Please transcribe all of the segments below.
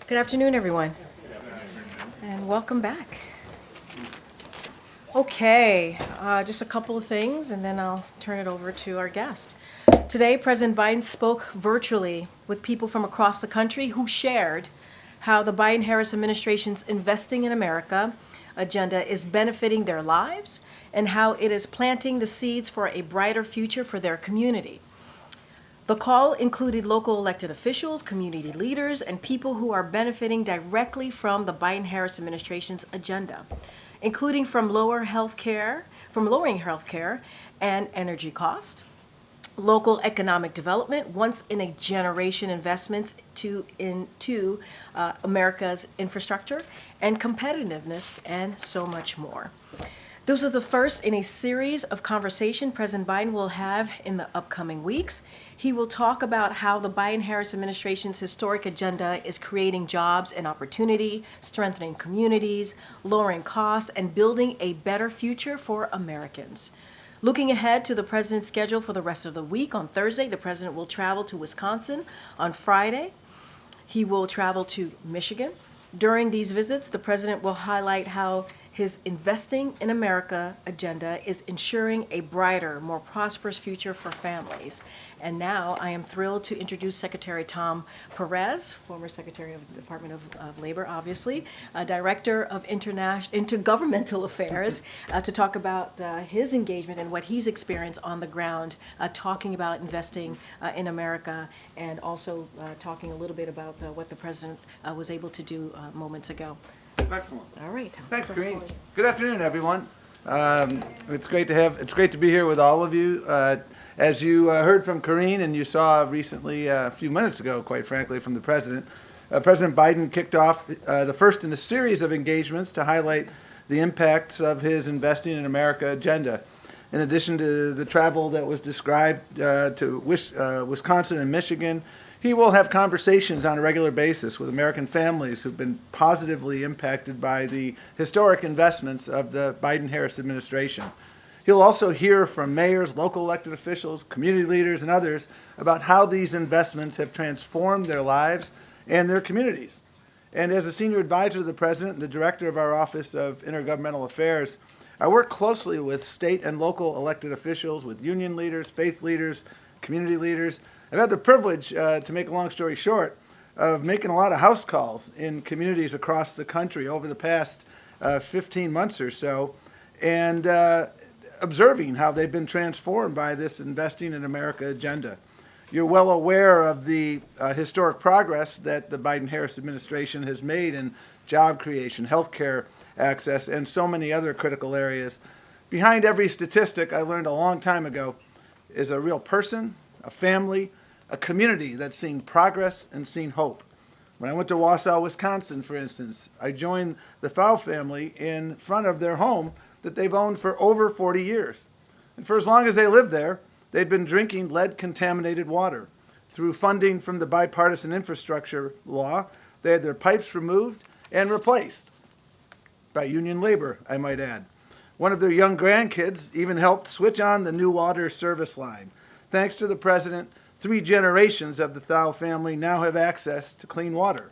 Good afternoon, everyone, and welcome back. Okay, just a couple of things, and then I'll turn it over to our guest. Today, President Biden spoke virtually with people from across the country who shared how the Biden-Harris administration's Investing in America agenda is benefiting their lives and how it is planting the seeds for a brighter future for their community. The call included local elected officials, community leaders, and people who are benefiting directly from the Biden-Harris administration's agenda, including from lowering healthcare and energy cost, local economic development, once-in-a-generation investments into America's infrastructure, and competitiveness, and so much more. This is the first in a series of conversation President Biden will have in the upcoming weeks. He will talk about how the Biden-Harris administration's historic agenda is creating jobs and opportunity, strengthening communities, lowering costs, and building a better future for Americans. Looking ahead to the president's schedule for the rest of the week, on Thursday, the president will travel to Wisconsin. On Friday, he will travel to Michigan. During these visits, the president will highlight how his Investing in America agenda is ensuring a brighter, more prosperous future for families. And now I am thrilled to introduce Secretary Tom Perez, former Secretary of the Department of Labor, obviously, Director of Intergovernmental Affairs, to talk about his engagement and what he's experienced on the ground, talking about investing in America, and also talking a little bit about what the president was able to do moments ago. Excellent. All right. Thanks, Karine. Good afternoon, everyone. It's great to be here with all of you. As you heard from Karine, and you saw recently, a few minutes ago, quite frankly, from the president, President Biden kicked off the first in a series of engagements to highlight the impacts of his Investing in America agenda. In addition to the travel that was described to Wisconsin and Michigan, he will have conversations on a regular basis with American families who've been positively impacted by the historic investments of the Biden-Harris administration. He'll also hear from mayors, local elected officials, community leaders, and others about how these investments have transformed their lives and their communities. And as a senior advisor to the president and the director of our Office of Intergovernmental Affairs, I work closely with state and local elected officials, with union leaders, faith leaders, community leaders. I've had the privilege, to make a long story short, of making a lot of house calls in communities across the country over the past 15 months or so, and observing how they've been transformed by this Investing in America agenda. You're well aware of the historic progress that the Biden-Harris administration has made in job creation, healthcare access, and so many other critical areas. Behind every statistic, I learned a long time ago, is a real person, a family, a community that's seen progress and seen hope. When I went to Wausau, Wisconsin, for instance, I joined the Pfau family in front of their home that they've owned for over 40 years. And for as long as they lived there, they'd been drinking lead-contaminated water. Through funding from the bipartisan infrastructure law, they had their pipes removed and replaced by union labor, I might add. One of their young grandkids even helped switch on the new water service line. Thanks to the president, 3 generations of the Pfau family now have access to clean water.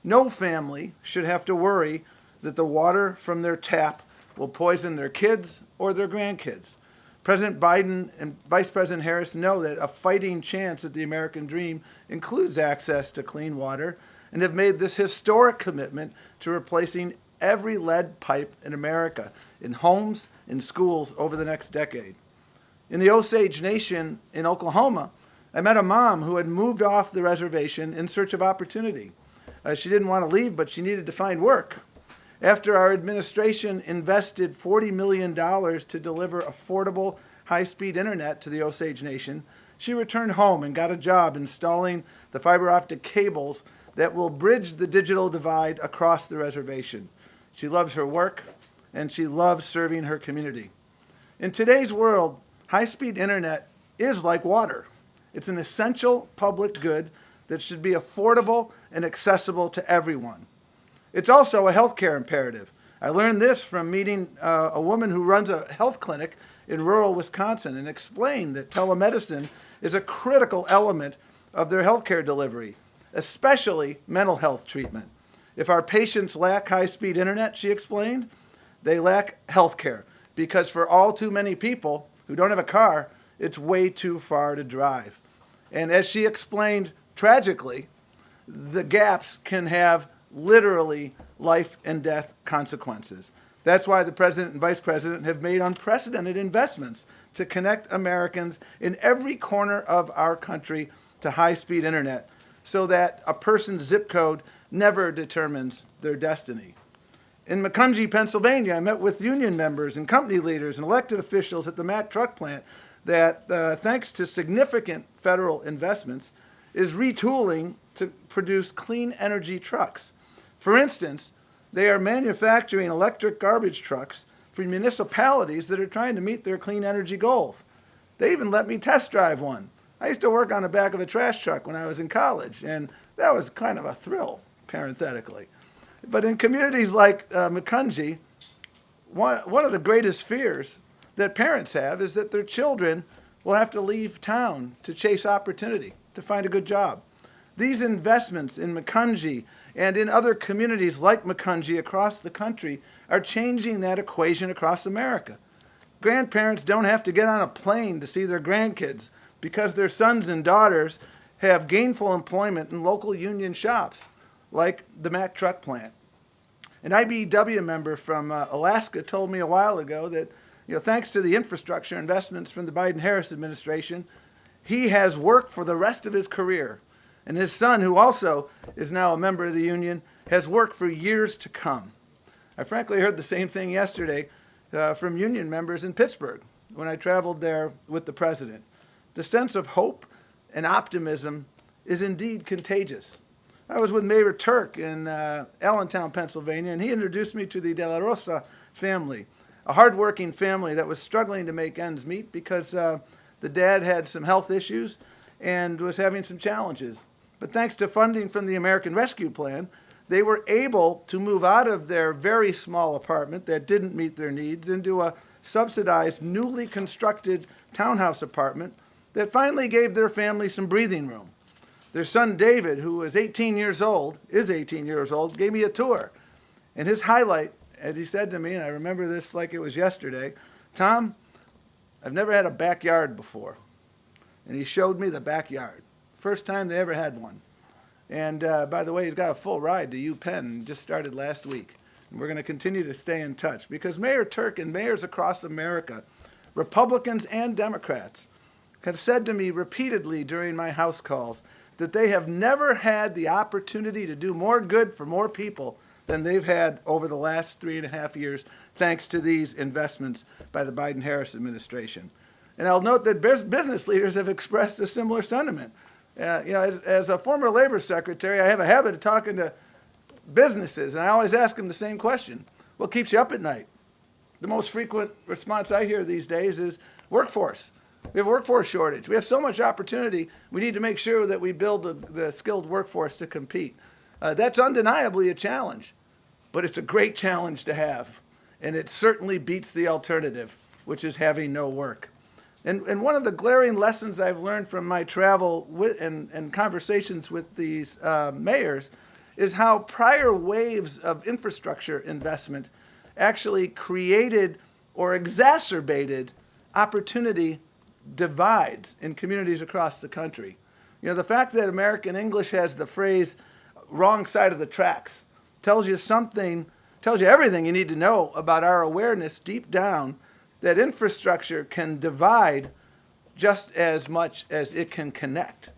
No family should have to worry that the water from their tap will poison their kids or their grandkids. President Biden and Vice President Harris know that a fighting chance at the American dream includes access to clean water, and have made this historic commitment to replacing every lead pipe in America, in homes, in schools, over the next decade. In the Osage Nation in Oklahoma, I met a mom who had moved off the reservation in search of opportunity. She didn't want to leave, but she needed to find work. After our administration invested $40 million to deliver affordable, high-speed internet to the Osage Nation, she returned home and got a job installing the fiber optic cables that will bridge the digital divide across the reservation. She loves her work, and she loves serving her community. In today's world, high-speed internet is like water. It's an essential public good that should be affordable and accessible to everyone. It's also a healthcare imperative. I learned this from meeting a woman who runs a health clinic in rural Wisconsin, and explained that telemedicine is a critical element of their healthcare delivery. especially mental health treatment. If our patients lack high-speed internet, she explained, they lack health care, because for all too many people who don't have a car, it's way too far to drive. And as she explained, tragically, the gaps can have literally life and death consequences. That's why the President and Vice President have made unprecedented investments to connect Americans in every corner of our country to high-speed internet so that a person's zip code never determines their destiny. In Macungie, Pennsylvania, I met with union members and company leaders and elected officials at the Mack truck plant that, thanks to significant federal investments, is retooling to produce clean energy trucks. For instance, they are manufacturing electric garbage trucks for municipalities that are trying to meet their clean energy goals. They even let me test drive one. I used to work on the back of a trash truck when I was in college, and that was kind of a thrill, parenthetically. But in communities like Macungie, one of the greatest fears that parents have is that their children will have to leave town to chase opportunity, to find a good job. These investments in Macungie and in other communities like Macungie across the country are changing that equation across America. Grandparents don't have to get on a plane to see their grandkids because their sons and daughters have gainful employment in local union shops like the Mack truck plant. An IBEW member from Alaska told me a while ago that, thanks to the infrastructure investments from the Biden-Harris administration, he has work for the rest of his career. And his son, who also is now a member of the union, has worked for years to come. I frankly heard the same thing yesterday from union members in Pittsburgh when I traveled there with the president. The sense of hope and optimism is indeed contagious. I was with Mayor Turk in Allentown, Pennsylvania, and he introduced me to the De La Rosa family, a hardworking family that was struggling to make ends meet because the dad had some health issues and was having some challenges. But thanks to funding from the American Rescue Plan, they were able to move out of their very small apartment that didn't meet their needs into a subsidized, newly constructed townhouse apartment that finally gave their family some breathing room. Their son David, who is 18 years old, gave me a tour. And his highlight, as he said to me, and I remember this like it was yesterday, Tom, I've never had a backyard before. And he showed me the backyard. First time they ever had one. And by the way, he's got a full ride to UPenn, just started last week. And we're going to continue to stay in touch because Mayor Turk and mayors across America, Republicans and Democrats, have said to me repeatedly during my House calls that they have never had the opportunity to do more good for more people than they've had over the last 3.5 years, thanks to these investments by the Biden-Harris administration. And I'll note that business leaders have expressed a similar sentiment. As a former labor secretary, I have a habit of talking to businesses, and I always ask them the same question. What keeps you up at night? The most frequent response I hear these days is workforce. We have a workforce shortage. We have so much opportunity. We need to make sure that we build the skilled workforce to compete. That's undeniably a challenge, but it's a great challenge to have. And it certainly beats the alternative, which is having no work. And one of the glaring lessons I've learned from my travel and conversations with these mayors is how prior waves of infrastructure investment actually created or exacerbated opportunity divides in communities across the country. The fact that American English has the phrase wrong side of the tracks tells you everything you need to know about our awareness deep down that infrastructure can divide just as much as it can connect.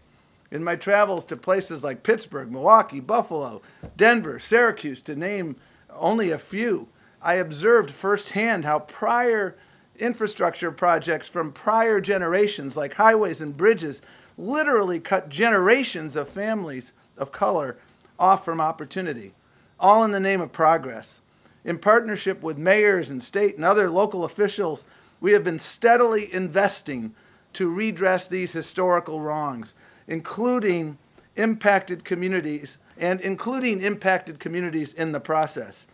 In my travels to places like Pittsburgh, Milwaukee, Buffalo, Denver, Syracuse, to name only a few, I observed firsthand how prior infrastructure projects from prior generations, like highways and bridges, literally cut generations of families of color off from opportunity, all in the name of progress. In partnership with mayors and state and other local officials, we have been steadily investing to redress these historical wrongs, including impacted communities in the process.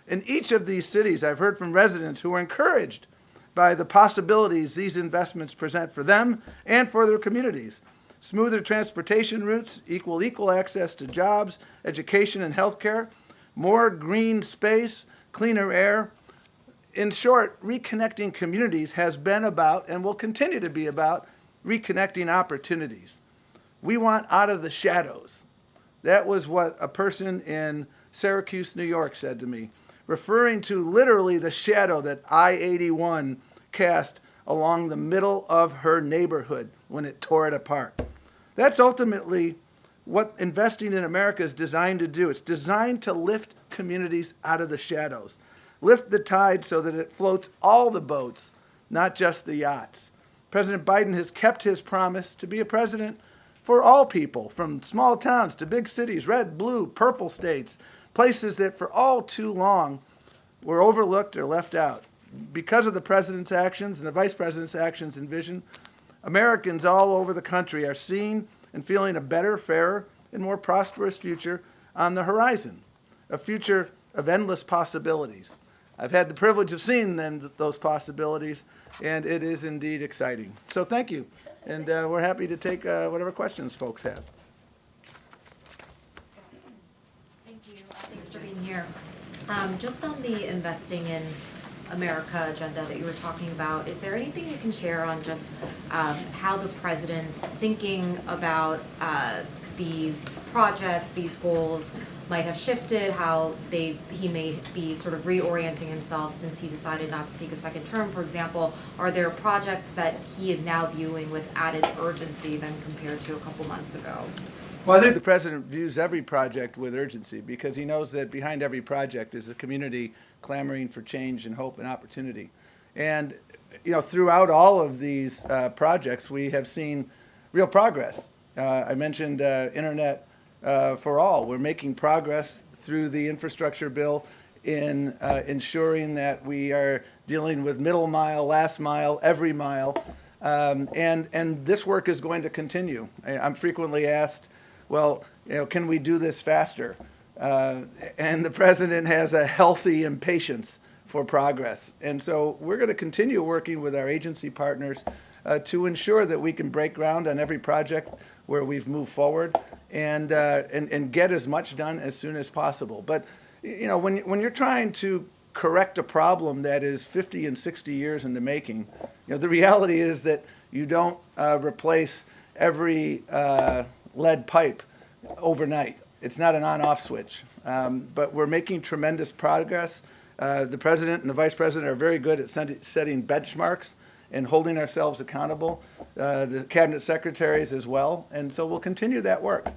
In each of these cities, I've heard from residents who are encouraged by the possibilities these investments present for them and for their communities. Smoother transportation routes equal access to jobs, education, and healthcare. More green space, cleaner air. In short, reconnecting communities has been about and will continue to be about reconnecting opportunities. We want out of the shadows. That was what a person in Syracuse, New York said to me, referring to literally the shadow that I-81 cast along the middle of her neighborhood when it tore it apart. That's ultimately what investing in America is designed to do. It's designed to lift communities out of the shadows, lift the tide so that it floats all the boats, not just the yachts. President Biden has kept his promise to be a president for all people, from small towns to big cities, red, blue, purple states, places that for all too long were overlooked or left out. Because of the president's actions and the vice president's actions and vision, Americans all over the country are seeing and feeling a better, fairer, and more prosperous future on the horizon, a future of endless possibilities. I've had the privilege of seeing those possibilities, and it is indeed exciting. So thank you, and we're happy to take whatever questions folks have. Thank you. Thanks for being here. Just on the Investing in America agenda that you were talking about, is there anything you can share on just how the president's thinking about these projects, these goals might have shifted, how he may be sort of reorienting himself since he decided not to seek a second term, for example? Are there projects that he is now viewing with added urgency than compared to a couple months ago? Well, I think the president views every project with urgency because he knows that behind every project is a community clamoring for change and hope and opportunity. And, you know, throughout all of these projects, we have seen real progress. I mentioned Internet for All. We're making progress through the infrastructure bill in ensuring that we are dealing with middle mile, last mile, every mile. And this work is going to continue. I'm frequently asked, well, you know, can we do this faster? And the president has a healthy impatience for progress. And so we're going to continue working with our agency partners to ensure that we can break ground on every project where we've moved forward and get as much done as soon as possible. But, you know, when you're trying to correct a problem that is 50 and 60 years in the making, you know, the reality is that you don't replace every lead pipe overnight. It's not an on-off switch. But we're making tremendous progress. The president and the vice president are very good at setting benchmarks and holding ourselves accountable. The cabinet secretaries as well. And so we'll continue that work.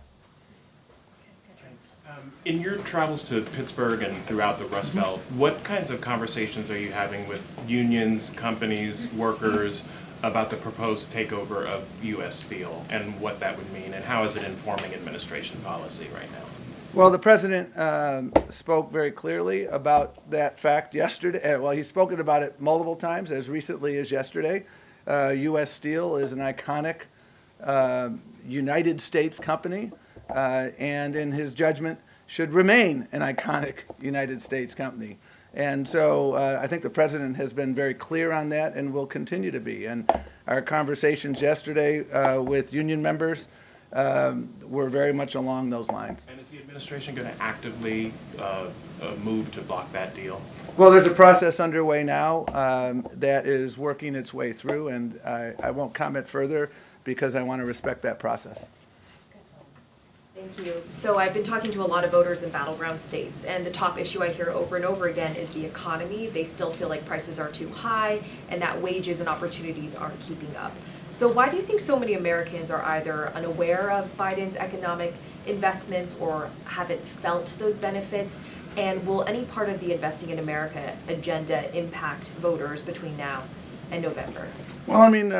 Thanks. In your travels to Pittsburgh and throughout the Rust Belt, what kinds of conversations are you having with unions, companies, workers about the proposed takeover of U.S. Steel and what that would mean, and how is it informing administration policy right now? Well, the president spoke very clearly about that fact yesterday. Well, he's spoken about it multiple times, as recently as yesterday. U.S. Steel is an iconic United States company, and in his judgment, should remain an iconic United States company. And so I think the president has been very clear on that and will continue to be. And our conversations yesterday with union members were very much along those lines. And is the administration going to actively move to block that deal? Well, there's a process underway now that is working its way through, and I won't comment further because I want to respect that process. Thank you. So I've been talking to a lot of voters in battleground states, and the top issue I hear over and over again is the economy. They still feel like prices are too high and that wages and opportunities aren't keeping up. So why do you think so many Americans are either unaware of Biden's economic investments or haven't felt those benefits? And will any part of the Investing in America agenda impact voters between now and November? Well, I mean,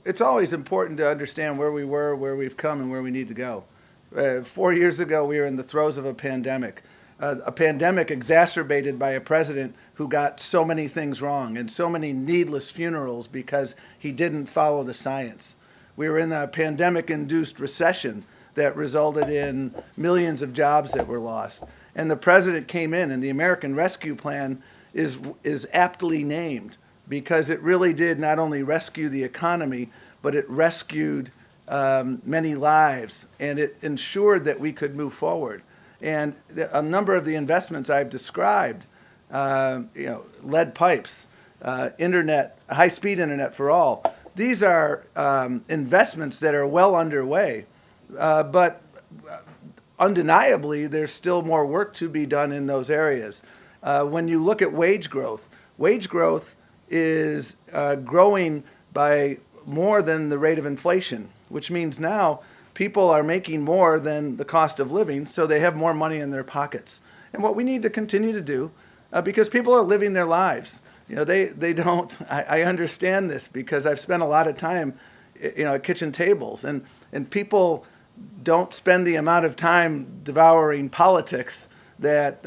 it's always important to understand where we were, where we've come, and where we need to go. 4 years ago, we were in the throes of a pandemic exacerbated by a president who got so many things wrong and so many needless funerals because he didn't follow the science. We were in a pandemic-induced recession that resulted in millions of jobs that were lost. And the president came in, and the American Rescue Plan is aptly named because it really did not only rescue the economy, but it rescued many lives, and it ensured that we could move forward. And a number of the investments I've described, lead pipes, internet, high-speed internet for all, these are investments that are well underway, but undeniably there's still more work to be done in those areas. When you look at wage growth is growing by more than the rate of inflation, which means now people are making more than the cost of living, so they have more money in their pockets. And what we need to continue to do, because people are living their lives, they don't, I understand this because I've spent a lot of time, at kitchen tables, and people don't spend the amount of time devouring politics that,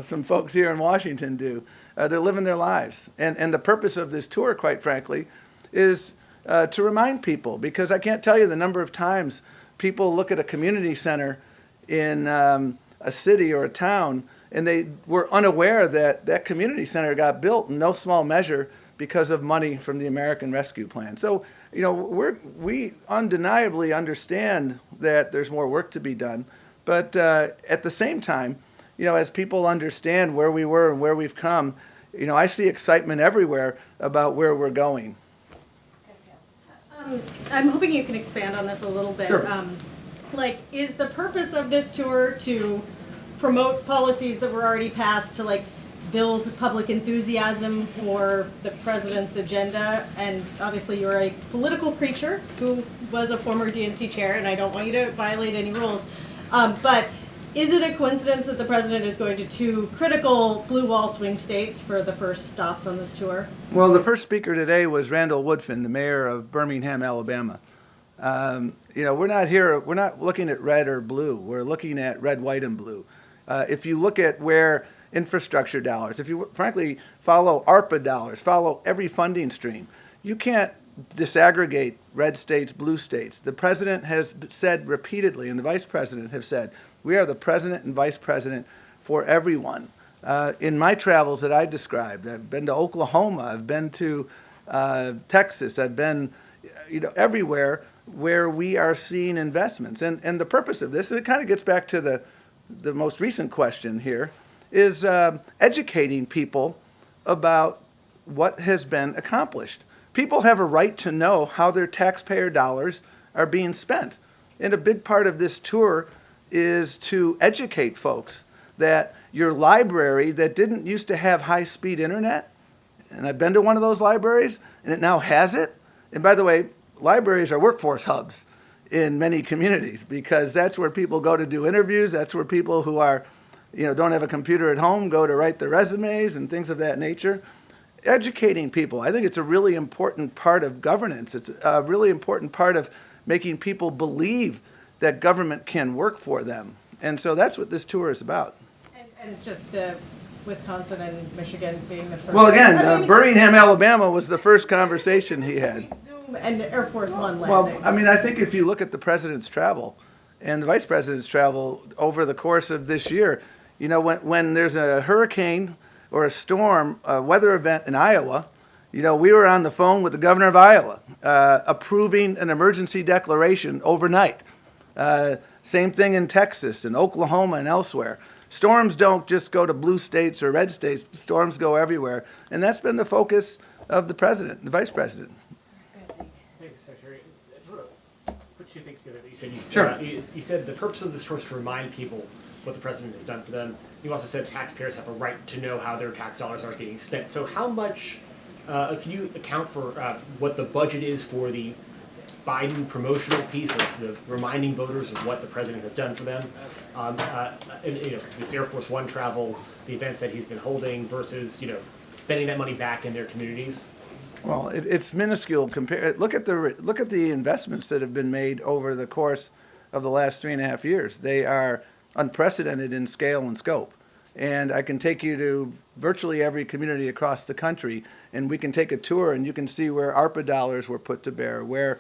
some folks here in Washington do. They're living their lives. And the purpose of this tour, quite frankly, is to remind people, because I can't tell you the number of times people look at a community center in a city or a town and they were unaware that that community center got built in no small measure because of money from the American Rescue Plan. So, we undeniably understand that there's more work to be done, but at the same time, as people understand where we were and where we've come, I see excitement everywhere about where we're going. I'm hoping you can expand on this a little bit. Sure. Is the purpose of this tour to promote policies that were already passed to build public enthusiasm for the president's agenda? And obviously you're a political creature who was a former DNC chair, and I don't want you to violate any rules. But is it a coincidence that the president is going to two critical blue wall swing states for the first stops on this tour? Well, the first speaker today was Randall Woodfin, the mayor of Birmingham, Alabama. We're not looking at red or blue. We're looking at red, white, and blue. If you look at where infrastructure dollars, if you frankly follow ARPA dollars, follow every funding stream, you can't disaggregate red states, blue states. The president has said repeatedly, and the vice president have said, we are the president and vice president for everyone. In my travels that I described, I've been to Oklahoma, I've been to Texas, I've been everywhere where we are seeing investments. And the purpose of this, and it kind of gets back to the most recent question here, is educating people about what has been accomplished. People have a right to know how their taxpayer dollars are being spent. And a big part of this tour is to educate folks that your library that didn't used to have high-speed internet, and I've been to one of those libraries, and it now has it. And by the way, libraries are workforce hubs in many communities because that's where people go to do interviews. That's where people who are, don't have a computer at home go to write their resumes and things of that nature. Educating people, I think it's a really important part of governance. It's a really important part of making people believe that government can work for them. And so that's what this tour is about. And just the Wisconsin and Michigan being the first. Well, again, Birmingham, Alabama was the first conversation he had. Zoom and Air Force One Well, landing. I think if you look at the president's travel and the vice president's travel over the course of this year, when there's a hurricane or a storm, a weather event in Iowa, we were on the phone with the governor of Iowa approving an emergency declaration overnight. Same thing in Texas and Oklahoma and elsewhere. Storms don't just go to blue states or red states. Storms go everywhere. And that's been the focus of the president, the vice president. Thanks, Secretary. I want to put two things together that you said. Sure. You said the purpose of this tour is to remind people what the president has done for them. You also said taxpayers have a right to know how their tax dollars are getting spent. So how much, can you account for what the budget is for the Biden promotional piece, or the reminding voters of what the president has done for them, this Air Force One travel, the events that he's been holding, versus spending that money back in their communities? Well, it's minuscule compared. Look at the investments that have been made over the course of the last 3.5 years. They are unprecedented in scale and scope. And I can take you to virtually every community across the country, and we can take a tour, and you can see where ARPA dollars were put to bear, where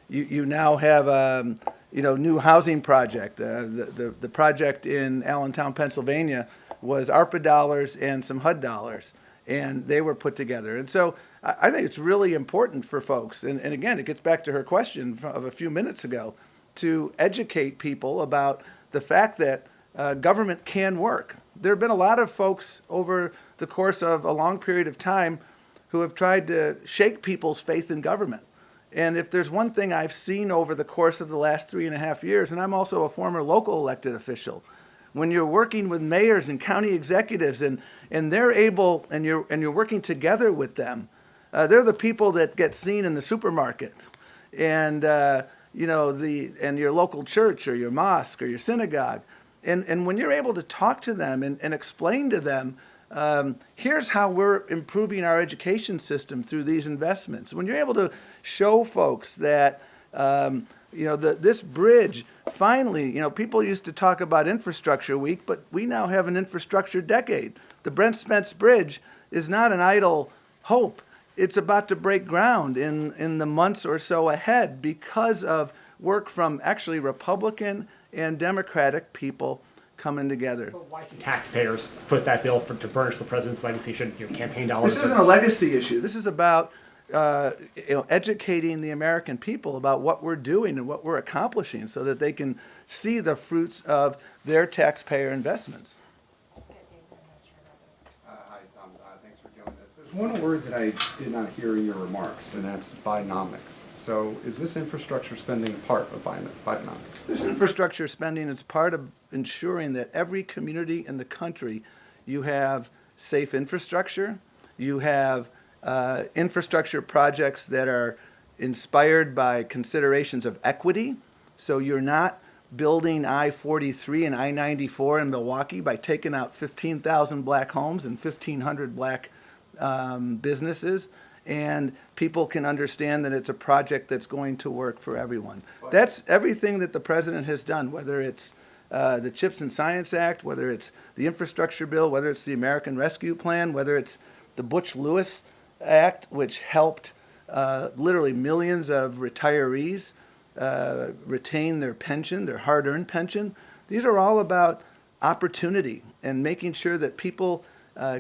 you now have a new housing project. The project in Allentown, Pennsylvania, was ARPA dollars and some HUD dollars. and they were put together. And so I think it's really important for folks, and again, it gets back to her question of a few minutes ago, to educate people about the fact that government can work. There have been a lot of folks over the course of a long period of time who have tried to shake people's faith in government. And if there's one thing I've seen over the course of the last 3.5 years, and I'm also a former local elected official, when you're working with mayors and county executives and they're able, and you're working together with them, they're the people that get seen in the supermarket and and your local church or your mosque or your synagogue. And when you're able to talk to them and explain to them, here's how we're improving our education system through these investments. When you're able to show folks that, this bridge, finally, people used to talk about infrastructure week, but we now have an infrastructure decade. The Brent Spence Bridge is not an idle hope. It's about to break ground in the months or so ahead because of work from actually Republican and Democratic people coming together. But why should taxpayers foot that bill to burnish the president's legacy? Should campaign dollars? This isn't a legacy issue. This is about educating the American people about what we're doing and what we're accomplishing so that they can see the fruits of their taxpayer investments. Hi, Tom. Thanks for doing this. There's one word that I did not hear in your remarks, and that's Bidenomics. So is this infrastructure spending part of Bidenomics? This infrastructure spending is part of ensuring that every community in the country, you have safe infrastructure, you have infrastructure projects that are inspired by considerations of equity. So you're not building I-43 and I-94 in Milwaukee by taking out 15,000 black homes and 1,500 black businesses. And people can understand that it's a project that's going to work for everyone. That's everything that the president has done, whether it's the CHIPS and Science Act, whether it's the infrastructure bill, whether it's the American Rescue Plan, whether it's the Butch-Lewis Act, which helped literally millions of retirees retain their pension, their hard-earned pension. These are all about opportunity and making sure that people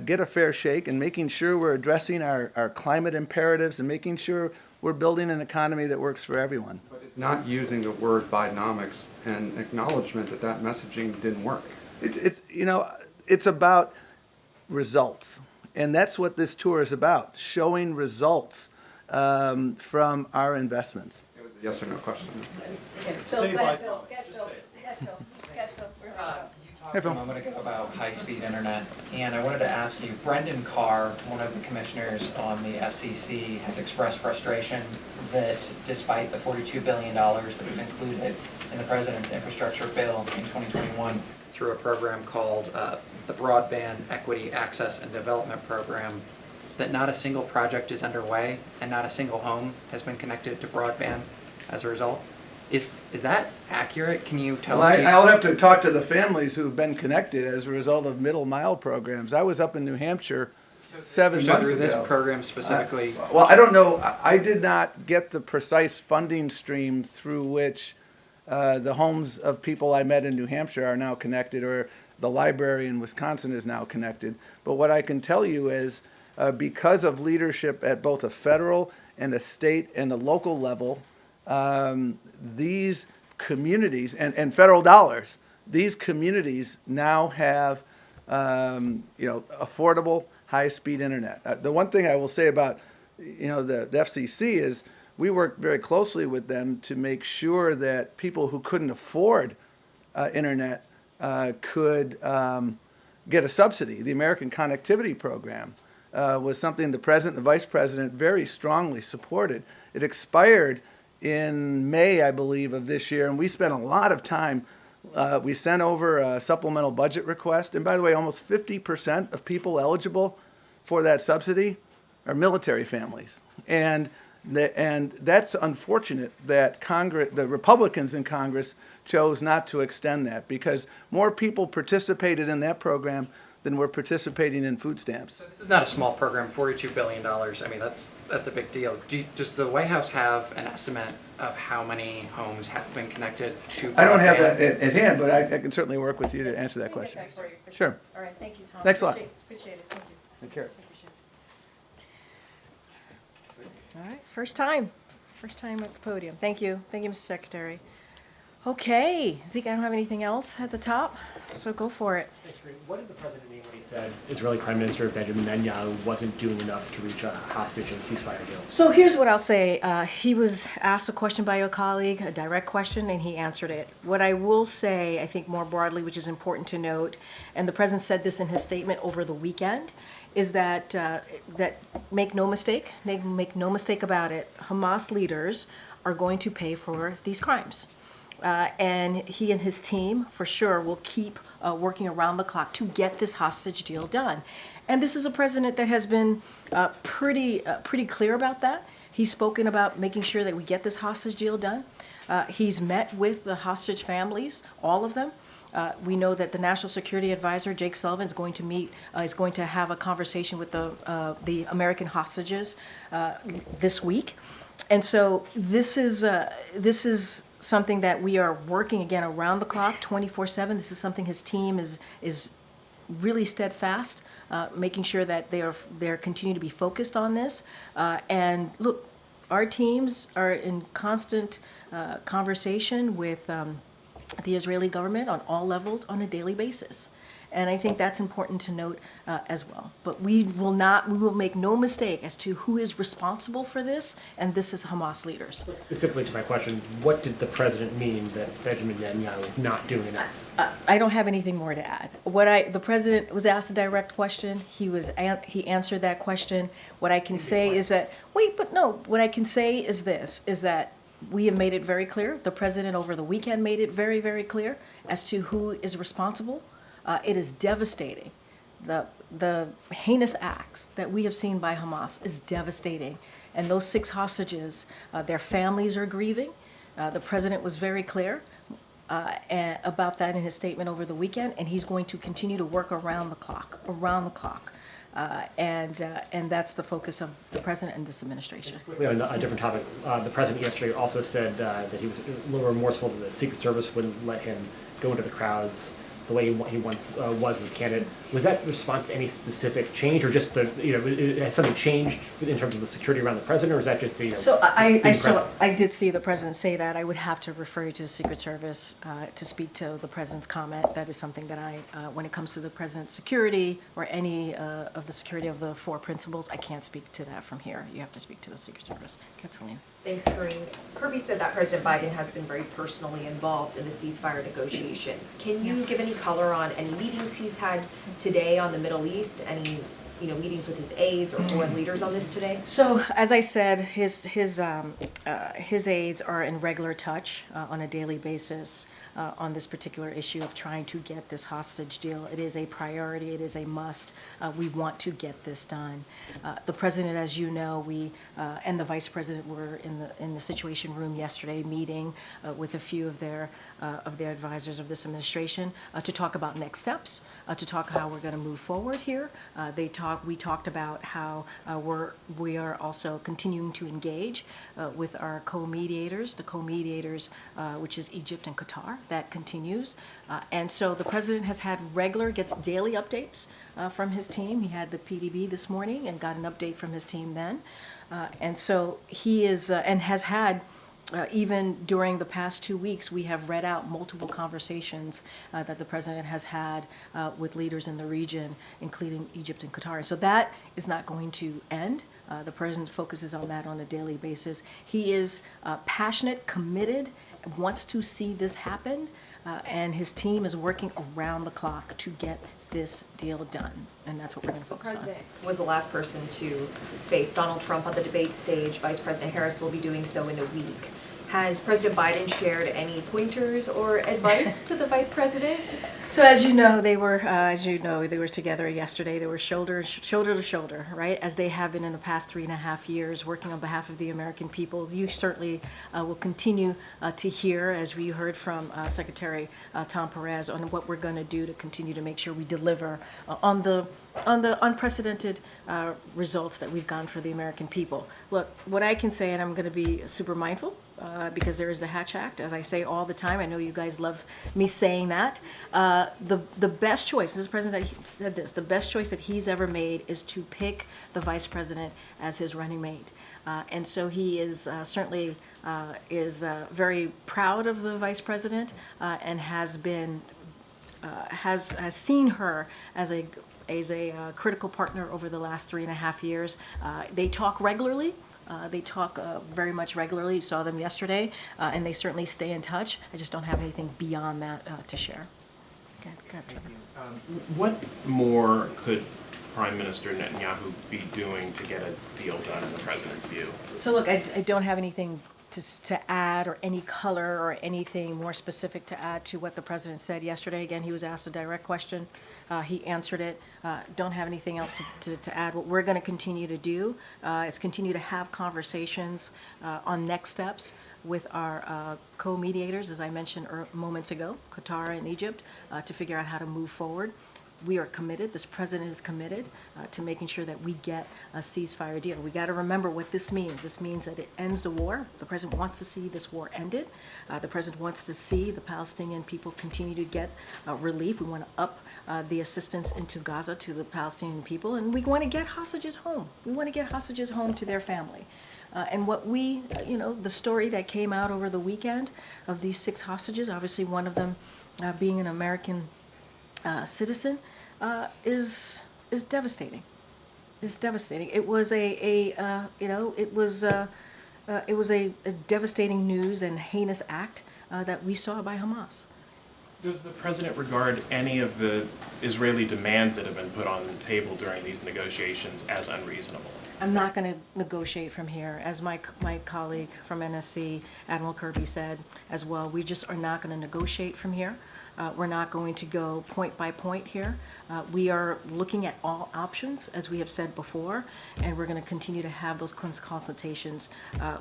get a fair shake and making sure we're addressing our climate imperatives and making sure we're building an economy that works for everyone. But it's not using the word Bidenomics and acknowledgement that messaging didn't work. It's about results. And that's what this tour is about, showing results from our investments. It was a yes or no question. Phil, go ahead, Phil. You talked a moment ago about high-speed internet, and I wanted to ask you, Brendan Carr, one of the commissioners on the FCC, has expressed frustration that despite the $42 billion that was included in the president's infrastructure bill in 2021 through a program called the Broadband Equity Access and Development Program, that not a single project is underway and not a single home has been connected to broadband as a result. Is that accurate? Can you tell us? I'll have to talk to the families who've been connected as a result of middle mile programs. I was up in New Hampshire 7 months ago. Through this program specifically? Well, I don't know. I did not get the precise funding stream through which the homes of people I met in New Hampshire are now connected, or the library in Wisconsin is now connected. But what I can tell you is because of leadership at both a federal and a state and a local level, these communities and federal dollars, these communities now have affordable high-speed internet. The one thing I will say about the FCC is we work very closely with them to make sure that people who couldn't afford internet could get a subsidy. The American Connectivity Program was something the president and the vice president very strongly supported. It expired in May, I believe, of this year, and we spent a lot of time. We sent over a supplemental budget request, and by the way, almost 50% of people eligible for that subsidy are military families, and that's unfortunate that Congress, the Republicans in Congress, chose not to extend that because more people participated in that program than were participating in food stamps. So this is not a small program, $42 billion. I mean, that's a big deal. Does the White House have an estimate of how many homes have been connected to broadband? I don't have that at hand, but I can certainly work with you to answer that question. Get that for you, for Sure. All right, thank you, Tom. Thanks a lot. Appreciate it, thank you. Take care. Appreciate it. All right, first time at the podium. Thank you, Mr. Secretary. Okay, Zeke, I don't have anything else at the top, so go for it. Thanks, Karine. What did the president mean when he said Israeli Prime Minister Benjamin Netanyahu wasn't doing enough to reach a hostage and ceasefire deal? So here's what I'll say. He was asked a question by your colleague, a direct question, and he answered it. What I will say, I think more broadly, which is important to note, and the president said this in his statement over the weekend, is that make no mistake about it, Hamas leaders are going to pay for these crimes. And he and his team, for sure, will keep working around the clock to get this hostage deal done. And this is a president that has been pretty clear about that. He's spoken about making sure that we get this hostage deal done. He's met with the hostage families, all of them. We know that the National Security Advisor, Jake Sullivan, is going to have a conversation with the American hostages this week. And so this is something that we are working again around the clock, 24/7. This is something his team is really steadfast, making sure that they're continue to be focused on this. And look, our teams are in constant conversation with the Israeli government on all levels on a daily basis. And I think that's important to note as well. But we will make no mistake as to who is responsible for this, and this is Hamas leaders. Specifically to my question, what did the president mean that Benjamin Netanyahu is not doing enough? I don't have anything more to add. The president was asked a direct question. He answered that question. What I can say is that, what I can say is this, is that we have made it very clear. The president over the weekend made it very, very clear as to who is responsible. It is devastating. The heinous acts that we have seen by Hamas is devastating. And those 6 hostages, their families are grieving. The president was very clear about that in his statement over the weekend, and he's going to continue to work around the clock. And that's the focus of the president and this administration. Quickly on a different topic, the president yesterday also said that he was a little remorseful that the Secret Service wouldn't let him go into the crowds the way he once was as a candidate. Was that in response to any specific change, or just has something changed in terms of the security around the president, or is that just So I did see the president say that. I would have to refer you to the Secret Service to speak to the president's comment. That is something that when it comes to the president's security or any of the security of the 4 principles, I can't speak to that from here. You have to speak to the Secret Service. Kathleen. Thanks, Karine. Kirby said that President Biden has been very personally involved in the ceasefire negotiations. Can you give any color on any meetings he's had today on the Middle East? Any meetings with his aides or foreign leaders on this today? So, as I said, his aides are in regular touch on a daily basis on this particular issue of trying to get this hostage deal. It is a priority. It is a must. We want to get this done. The president, as you know, and the vice president were in the Situation Room yesterday, meeting with a few of their advisors of this administration to talk about next steps, to talk how we're going to move forward here. We talked about how we are also continuing to engage with our co-mediators, which is Egypt and Qatar. That continues. And so the president gets daily updates from his team. He had the PDB this morning and got an update from his team then. And so he is, and has had, even during the past 2 weeks, we have read out multiple conversations that the president has had with leaders in the region, including Egypt and Qatar. So that is not going to end. The president focuses on that on a daily basis. He is passionate, committed, wants to see this happen, and his team is working around the clock to get this deal done. And that's what we're going to focus on. The president was the last person to face Donald Trump on the debate stage. Vice President Harris will be doing so in a week. Has President Biden shared any pointers or advice to the vice president? So as you know, they were together yesterday. They were shoulder to shoulder, right? As they have been in the past 3.5 years, working on behalf of the American people. You certainly will continue to hear, as we heard from Secretary Tom Perez, on what we're going to do to continue to make sure we deliver on the unprecedented results that we've gotten for the American people. Look, what I can say, and I'm going to be super mindful because there is the Hatch Act, as I say all the time. I know you guys love me saying that. The best choice, this is the president that said this, the best choice that he's ever made is to pick the vice president as his running mate. And so he is certainly very proud of the vice president and has been has seen her as a critical partner over the last 3.5 years. They talk regularly. They talk very much regularly. You saw them yesterday, and they certainly stay in touch. I just don't have anything beyond that to share. Okay, go ahead, Trevor. What more could Prime Minister Netanyahu be doing to get a deal done in the president's view? So look, I don't have anything to add or any color or anything more specific to add to what the president said yesterday. Again, he was asked a direct question. He answered it. Don't have anything else to add. What we're going to continue to do is continue to have conversations on next steps with our co-mediators, as I mentioned moments ago, Qatar and Egypt, to figure out how to move forward. We are committed, this president is committed to making sure that we get a ceasefire deal. We got to remember what this means. This means that it ends the war. The president wants to see this war ended. The president wants to see the Palestinian people continue to get relief. We want to up the assistance into Gaza to the Palestinian people, and we want to get hostages home. We want to get hostages home to their family. And what we, the story that came out over the weekend of these 6 hostages, obviously one of them being an American citizen, is devastating. It's devastating. It was it was a devastating news and heinous act that we saw by Hamas. Does the president regard any of the Israeli demands that have been put on the table during these negotiations as unreasonable? I'm not going to negotiate from here. As my colleague from NSC, Admiral Kirby, said as well, we just are not going to negotiate from here. We're not going to go point by point here. We are looking at all options, as we have said before, and we're going to continue to have those consultations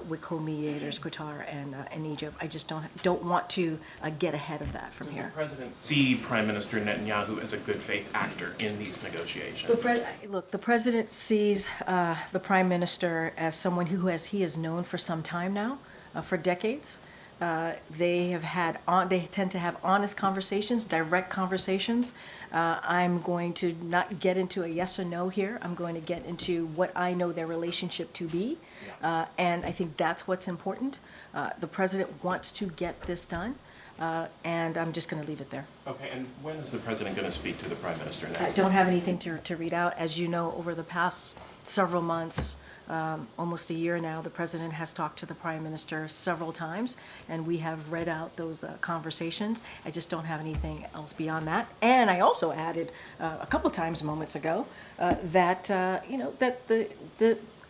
with co-mediators, Qatar and Egypt. I just don't want to get ahead of that from here. Does the president see Prime Minister Netanyahu as a good faith actor in these negotiations? Look, the president sees the prime minister as someone he has known for some time now, for decades. They tend to have honest conversations, direct conversations. I'm going to not get into a yes or no here. I'm going to get into what I know their relationship to be. And I think that's what's important. The president wants to get this done. And I'm just going to leave it there. Okay, and when is the president going to speak to the prime minister next? I don't have anything to read out. As you know, over the past several months, almost a year now, the president has talked to the prime minister several times, and we have read out those conversations. I just don't have anything else beyond that. And I also added a couple times moments ago that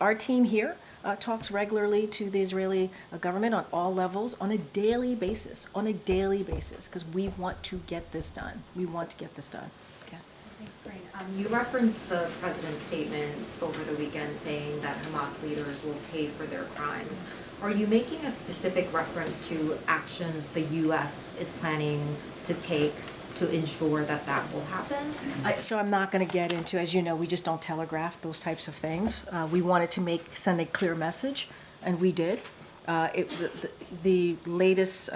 our team here talks regularly to the Israeli government on all levels on a daily basis, because we want to get this done. We want to get this done. Okay. Thanks, Karine. You referenced the president's statement over the weekend saying that Hamas leaders will pay for their crimes. Are you making a specific reference to actions the U.S. is planning to take to ensure that that will happen? So I'm not going to get into, as you know, we just don't telegraph those types of things. We wanted to send a clear message, and we did. The latest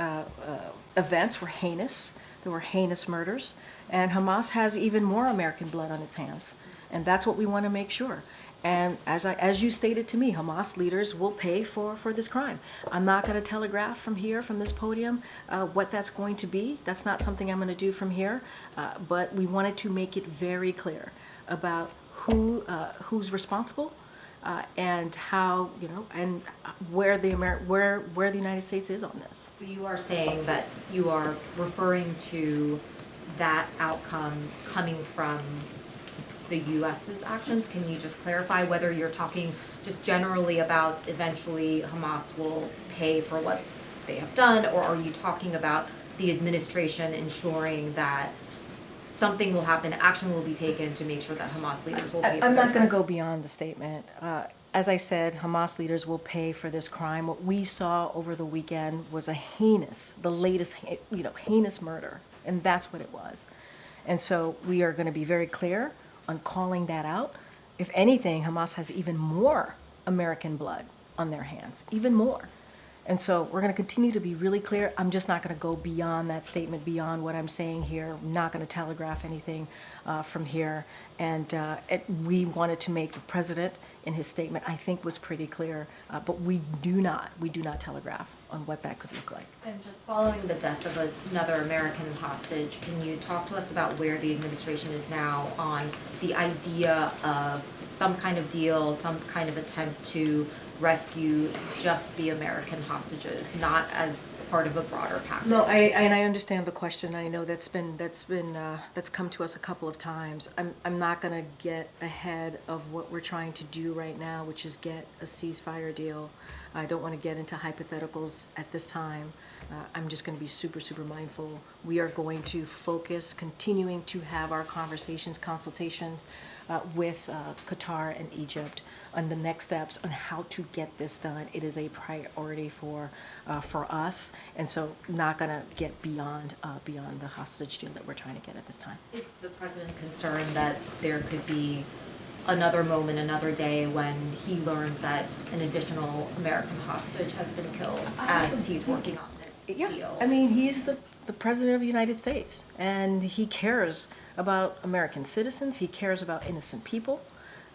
events were heinous. There were heinous murders, and Hamas has even more American blood on its hands, and that's what we want to make sure. And as you stated to me, Hamas leaders will pay for this crime. I'm not going to telegraph from here, from this podium, what that's going to be. That's not something I'm going to do from here. But we wanted to make it very clear about who's responsible and how, and where the United States is on this. You are saying that you are referring to that outcome coming from the U.S.'s actions. Can you just clarify whether you're talking just generally about eventually Hamas will pay for what they have done, or are you talking about the administration ensuring that something will happen, action will be taken to make sure that Hamas leaders will pay for I'm their not going to crimes? go beyond the statement. As I said, Hamas leaders will pay for this crime. What we saw over the weekend was the latest heinous murder, and that's what it was. And so we are going to be very clear on calling that out. If anything, Hamas has even more American blood on their hands, even more. And so we're going to continue to be really clear. I'm just not going to go beyond that statement, beyond what I'm saying here. I'm not going to telegraph anything from here. And we wanted to make the president in his statement, I think, was pretty clear. But we do not telegraph on what that could look like. And just following the death of another American hostage, can you talk to us about where the administration is now on the idea of some kind of deal, some kind of attempt to rescue just the American hostages, not as part of a broader package? No, I understand the question. I know that's come to us a couple of times. I'm not going to get ahead of what we're trying to do right now, which is get a ceasefire deal. I don't want to get into hypotheticals at this time. I'm just going to be super, super mindful. We are going to focus, continuing to have our conversations, consultations with Qatar and Egypt on the next steps on how to get this done. It is a priority for us, and so not going to get beyond the hostage deal that we're trying to get at this time. Is the president concerned that there could be another moment, another day when he learns that an additional American hostage has been killed as he's working on this deal? I mean, he's the president of the United States, and he cares about American citizens. He cares about innocent people.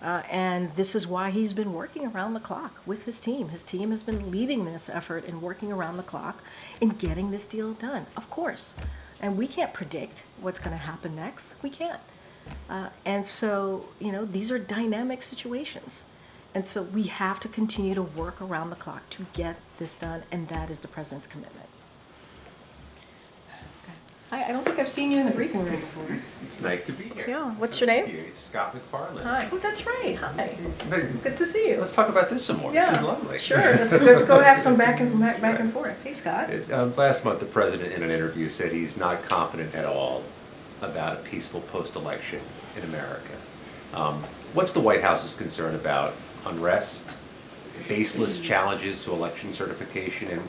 And this is why he's been working around the clock with his team. His team has been leading this effort and working around the clock in getting this deal done, of course. And we can't predict what's going to happen next. We can't. And so, these are dynamic situations. And so we have to continue to work around the clock to get this done, and that is the president's commitment. I don't think I've seen you in the briefing room before. It's nice to be here. Yeah, what's your name? Thank you. It's Scott McFarland. Hi. Oh, that's right. Hi. Good to see you. Let's talk about this some more. Yeah, This is lovely. Sure. Let's go have some back and forth. Hey, Scott. Last month, the president in an interview said he's not confident at all about a peaceful post-election in America. What's the White House's concern about unrest, baseless challenges to election certification, and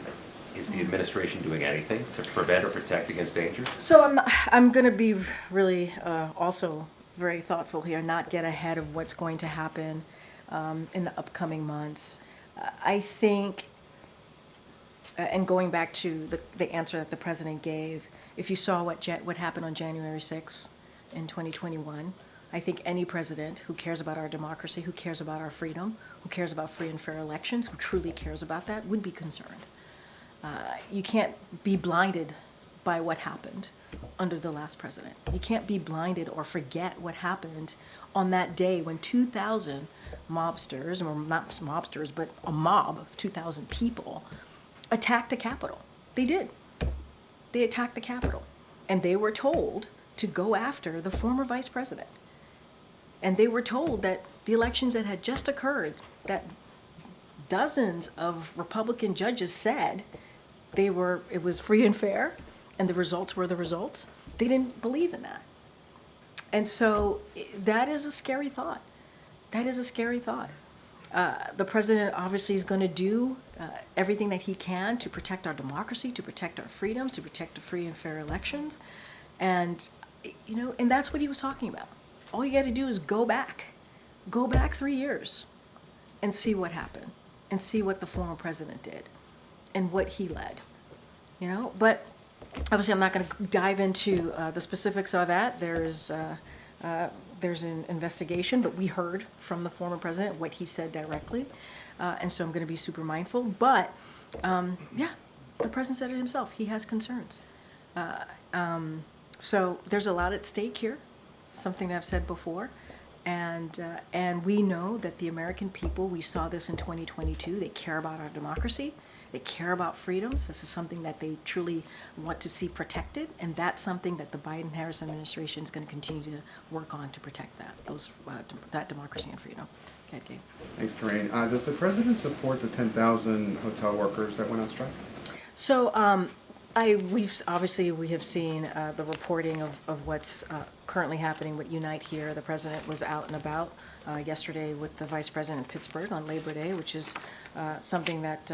is the administration doing anything to prevent or protect against danger? So I'm going to be really also very thoughtful here, not get ahead of what's going to happen in the upcoming months. I think, and going back to the answer that the president gave, if you saw what happened on January 6th in 2021, I think any president who cares about our democracy, who cares about our freedom, who cares about free and fair elections, who truly cares about that, would be concerned. You can't be blinded by what happened under the last president. You can't be blinded or forget what happened on that day when 2,000 mobsters, or not mobsters, but a mob of 2,000 people attacked the Capitol. They did. They attacked the Capitol. And they were told to go after the former vice president. And they were told that the elections that had just occurred, that dozens of Republican judges said it was free and fair, and the results were the results. They didn't believe in that. And so that is a scary thought. That is a scary thought. The president obviously is going to do everything that he can to protect our democracy, to protect our freedoms, to protect the free and fair elections. And, and that's what he was talking about. All you got to do is go back 3 years and see what happened and see what the former president did and what he led, But obviously, I'm not going to dive into the specifics of that. There's an investigation, but we heard from the former president what he said directly, and so I'm going to be super mindful. But the president said it himself. He has concerns. So there's a lot at stake here, something that I've said before. And we know that the American people, we saw this in 2022, they care about our democracy, they care about freedoms. This is something that they truly want to see protected, and that's something that the Biden-Harris administration is going to continue to work on to protect that democracy and freedom. Okay, Gabe. Thanks, Karine. Does the president support the 10,000 hotel workers that went on strike? So we have seen the reporting of what's currently happening with Unite Here. The president was out and about yesterday with the vice president in Pittsburgh on Labor Day, which is something that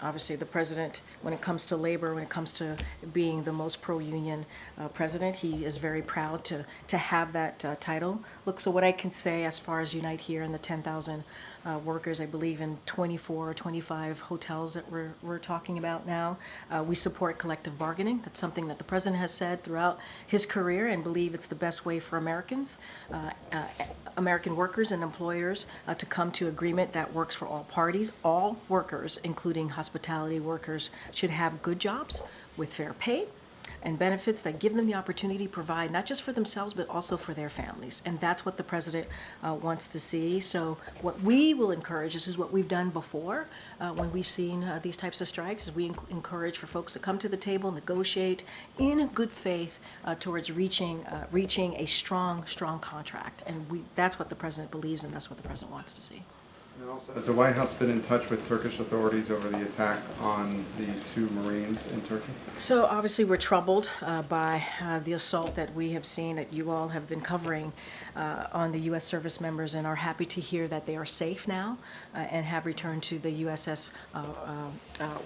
obviously the president, when it comes to labor, when it comes to being the most pro-union president, he is very proud to have that title. Look, so what I can say as far as Unite Here and the 10,000 workers, I believe in 24 or 25 hotels that we're talking about now. We support collective bargaining. That's something that the president has said throughout his career and believe it's the best way for Americans, American workers and employers to come to agreement that works for all parties. All workers, including hospitality workers, should have good jobs with fair pay and benefits that give them the opportunity to provide not just for themselves but also for their families. And that's what the president wants to see. So what we will encourage, this is what we've done before when we've seen these types of strikes, is we encourage for folks to come to the table, negotiate in good faith towards reaching a strong contract. And that's what the president believes, and that's what the president wants to see. And also, has the White House been in touch with Turkish authorities over the attack on the 2 Marines in Turkey? So obviously we're troubled by the assault that we have seen, that you all have been covering on the U.S. service members, and are happy to hear that they are safe now and have returned to the USS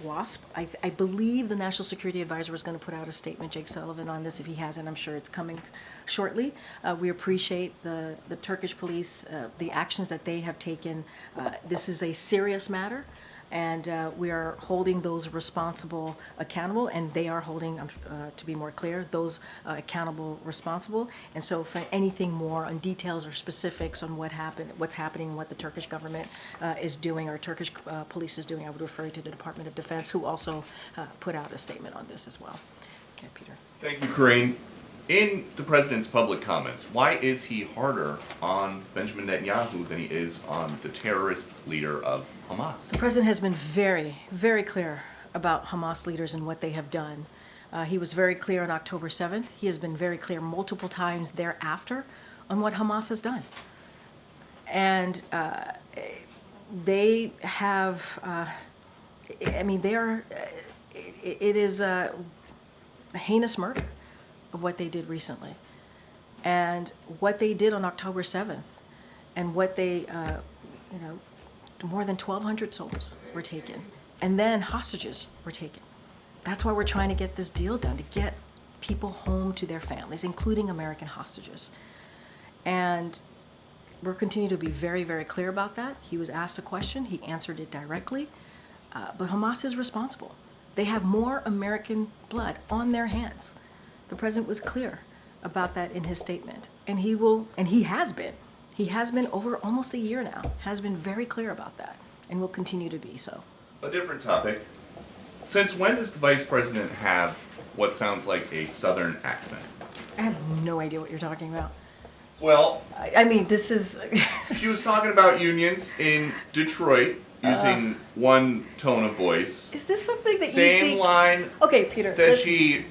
WASP. I believe the National Security Advisor was going to put out a statement, Jake Sullivan, on this. If he hasn't, I'm sure it's coming shortly. We appreciate the Turkish police, the actions that they have taken. This is a serious matter, and we are holding those responsible accountable, and they are holding, to be more clear, those accountable responsible. And so for anything more on details or specifics on what's happening, what the Turkish government is doing, or Turkish police is doing, I would refer you to the Department of Defense, who also put out a statement on this as well. Okay, Peter. Thank you, Karine. In the president's public comments, why is he harder on Benjamin Netanyahu than he is on the terrorist leader of Hamas? The president has been very, very clear about Hamas leaders and what they have done. He was very clear on October 7th. He has been very clear multiple times thereafter on what Hamas has done. And they have, it is a heinous murder of what they did recently, and what they did on October 7th, and what they, more than 1,200 souls were taken, and then hostages were taken. That's why we're trying to get this deal done, to get people home to their families, including American hostages. And we're continuing to be very, very clear about that. He was asked a question, he answered it directly, but Hamas is responsible. They have more American blood on their hands. The president was clear about that in his statement, and he has been over almost a year now, has been very clear about that, and will continue to be so. A different topic. Since when does the vice president have what sounds like a southern accent? I have no idea what you're talking about. Well, I mean, this is... she was talking about unions in Detroit using one tone of voice. Is this something that same you think... line Okay, Peter. that she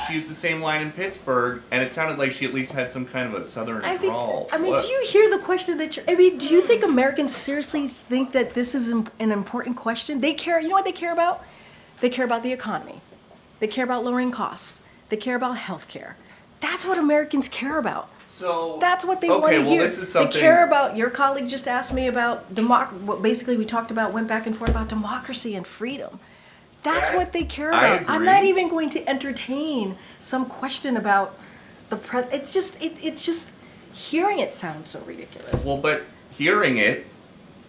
used the same line in Pittsburgh, and it sounded like she at least had some kind of a southern drawl. Do you hear the question that do you think Americans seriously think that this is an important question? They care, you know what they care about? They care about the economy. They care about lowering costs. They care about health care. That's what Americans care about. So that's what they want to hear. This is something... They care about, your colleague just asked me about, what basically we talked about, went back and forth about democracy and freedom. That's what they care about. I'm not even going to entertain some question about the president. It's just, hearing it sounds so ridiculous. Well, but hearing it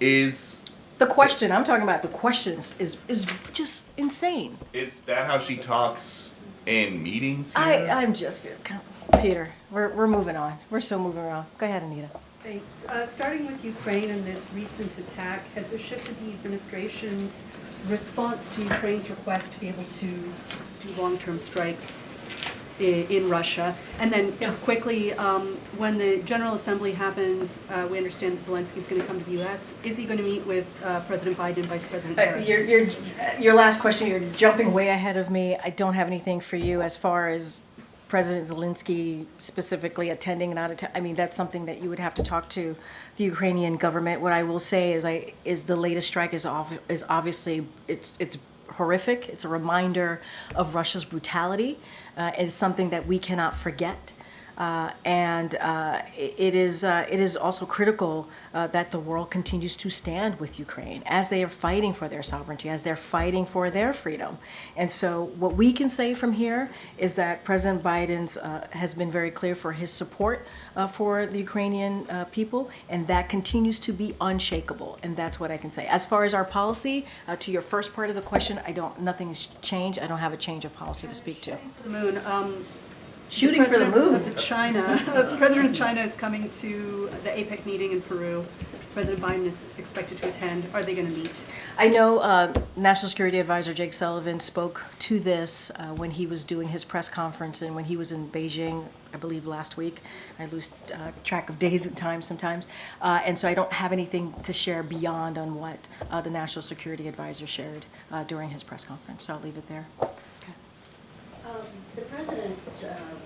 is... The question, I'm talking about the questions, is just insane. Is that how she talks in meetings here? I'm just, Peter, we're moving on. We're still moving around. Go ahead, Anita. Thanks. Starting with Ukraine and this recent attack, has there shifted the administration's response to Ukraine's request to be able to do long-term strikes in Russia? And then just quickly, when the General Assembly happens, we understand that Zelensky's going to come to the U.S. Is he going to meet with President Biden and Vice President Perez? Your last question, you're jumping way ahead of me. I don't have anything for you as far as President Zelensky specifically attending, not attending. I mean, that's something that you would have to talk to the Ukrainian government. What I will say is the latest strike is obviously it's horrific. It's a reminder of Russia's brutality. It's something that we cannot forget. It is also critical that the world continues to stand with Ukraine as they are fighting for their sovereignty, as they're fighting for their freedom. And so what we can say from here is that President Biden has been very clear for his support for the Ukrainian people, and that continues to be unshakable. And that's what I can say. As far as our policy, to your first part of the question, nothing's changed. I don't have a change of policy to speak to. The moon. Shooting for the moon. President of China is coming to the APEC meeting in Peru. President Biden is expected to attend. Are they going to meet? I know National Security Advisor Jake Sullivan spoke to this when he was doing his press conference and when he was in Beijing, I believe last week. I lose track of days and times sometimes. And so I don't have anything to share beyond on what the National Security Advisor shared during his press conference. So I'll leave it there. The president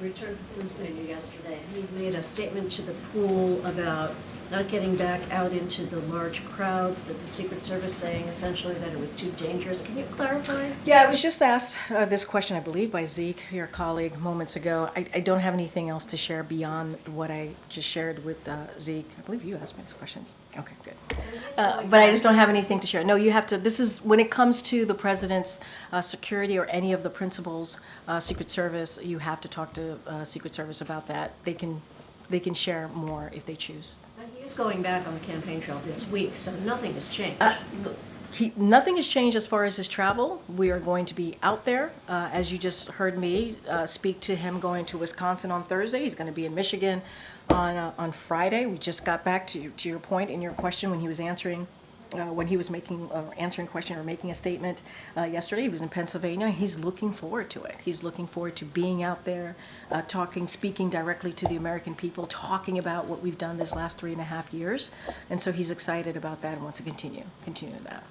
returned from Pennsylvania yesterday. He made a statement to the pool about not getting back out into the large crowds, that the Secret Service saying essentially that it was too dangerous. Can you clarify? Yeah, I was just asked this question, I believe, by Zeke, your colleague, moments ago. I don't have anything else to share beyond what I just shared with Zeke. I believe you asked me these questions. Okay, good. But I just don't have anything to share. No, you have to, this is, when it comes to the president's security or any of the principals, Secret Service, you have to talk to Secret Service about that. They can share more if they choose. He is going back on the campaign trail this week, so nothing has changed. Nothing has changed as far as his travel. We are going to be out there. As you just heard me speak to him going to Wisconsin on Thursday. He's going to be in Michigan on Friday. We just got back to your point in your question when he was answering answering a question or making a statement yesterday. He was in Pennsylvania. He's looking forward to it. He's looking forward to being out there, speaking directly to the American people, talking about what we've done this last 3.5 years. And so he's excited about that and wants to continue that.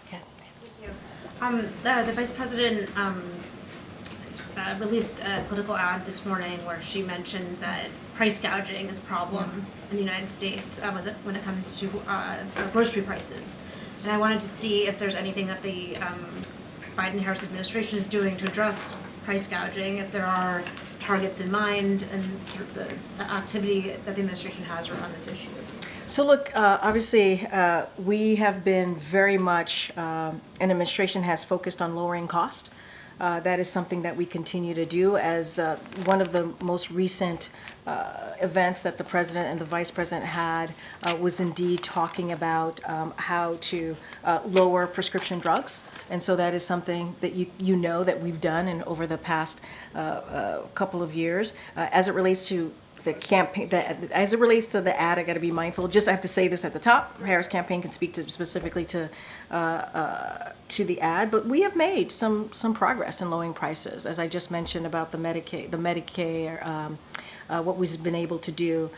Okay. Thank you. The Vice President released a political ad this morning where she mentioned that price gouging is a problem in the United States when it comes to grocery prices. And I wanted to see if there's anything that the Biden-Harris administration is doing to address price gouging, if there are targets in mind, and sort of the activity that the administration has around this issue. So look, obviously, we have been very much, an administration has focused on lowering cost. That is something that we continue to do. As one of the most recent events that the president and the vice president had was indeed talking about how to lower prescription drugs. And so that is something that you know that we've done and over the past couple of years. As it relates to the campaign, as it relates to the ad, I got to be mindful. Just I have to say this at the top. Harris campaign can speak to specifically to the ad, but we have made some progress in lowering prices, as I just mentioned about the Medicare. What we've been able to do